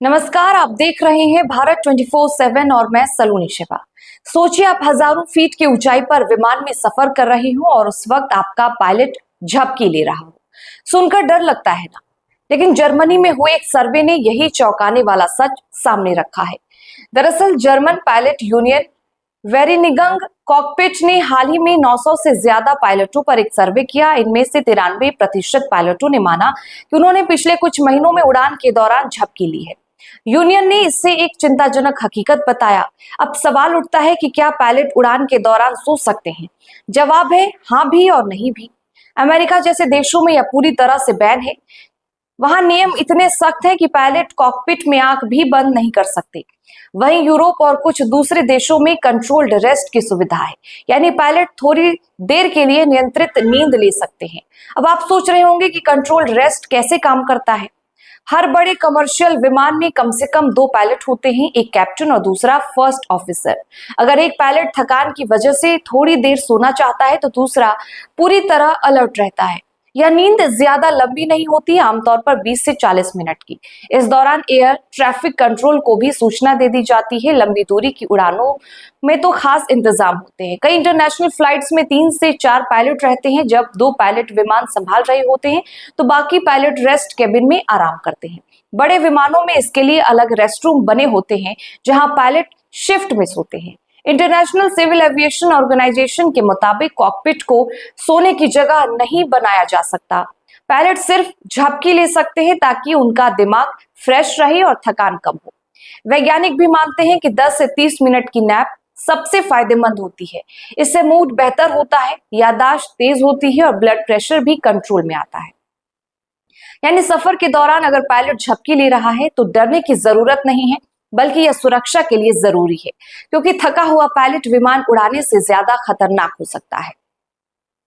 नमस्कार, आप देख रहे हैं भारत 24/7 और मैं सलोनी शिवा। सोचिए आप हजारों फीट की ऊंचाई पर विमान में सफर कर रहे हो और उस वक्त आपका पायलट झपकी ले रहा हो। सुनकर डर लगता है ना? लेकिन जर्मनी में हुए एक सर्वे ने यही चौंकाने वाला सच सामने रखा है। दरअसल जर्मन पायलट यूनियन वेरिनिगंग कॉकपिट ने हाल ही में 900 से ज्यादा पायलटों पर एक सर्वे किया। इनमें से 93% पायलटों ने माना कि उन्होंने पिछले कुछ महीनों में उड़ान के दौरान झपकी ली है। यूनियन ने इसे एक चिंताजनक हकीकत बताया। अब सवाल उठता है कि क्या पायलट उड़ान के दौरान सो सकते हैं? जवाब है हाँ भी और नहीं भी। अमेरिका जैसे देशों में यह पूरी तरह से बैन है। वहां नियम इतने सख्त हैं कि पायलट कॉकपिट में आंख भी बंद नहीं कर सकते। वहीं यूरोप और कुछ दूसरे देशों में कंट्रोल्ड रेस्ट की सुविधा है, यानी पायलट थोड़ी देर के लिए नियंत्रित नींद ले सकते हैं। अब आप सोच रहे होंगे कि कंट्रोल्ड रेस्ट कैसे काम करता है। हर बड़े कमर्शियल विमान में कम से कम 2 पायलट होते हैं, एक कैप्टन और दूसरा फर्स्ट ऑफिसर। अगर एक पायलट थकान की वजह से थोड़ी देर सोना चाहता है तो दूसरा पूरी तरह अलर्ट रहता है। यह नींद ज्यादा लंबी नहीं होती, आमतौर पर 20 से 40 मिनट की। इस दौरान एयर ट्रैफिक कंट्रोल को भी सूचना दे दी जाती है। लंबी दूरी की उड़ानों में तो खास इंतजाम होते हैं। कई इंटरनेशनल फ्लाइट्स में 3 से 4 पायलट रहते हैं। जब 2 पायलट विमान संभाल रहे होते हैं तो बाकी पायलट रेस्ट केबिन में आराम करते हैं। बड़े विमानों में इसके लिए अलग रेस्ट रूम बने होते हैं जहां पायलट शिफ्ट में सोते हैं। इंटरनेशनल सिविल एविएशन ऑर्गेनाइजेशन के मुताबिक कॉकपिट को सोने की जगह नहीं बनाया जा सकता। पायलट सिर्फ झपकी ले सकते हैं ताकि उनका दिमाग फ्रेश रहे और थकान कम हो। वैज्ञानिक भी मानते हैं कि 10 से 30 मिनट की नैप सबसे फायदेमंद होती है। इससे मूड बेहतर होता है, याददाश्त तेज होती है और ब्लड प्रेशर भी कंट्रोल में आता है। यानी सफर के दौरान अगर पायलट झपकी ले रहा है तो डरने की जरूरत नहीं है, बल्कि यह सुरक्षा के लिए जरूरी है, क्योंकि थका हुआ पायलट विमान उड़ाने से ज्यादा खतरनाक हो सकता है।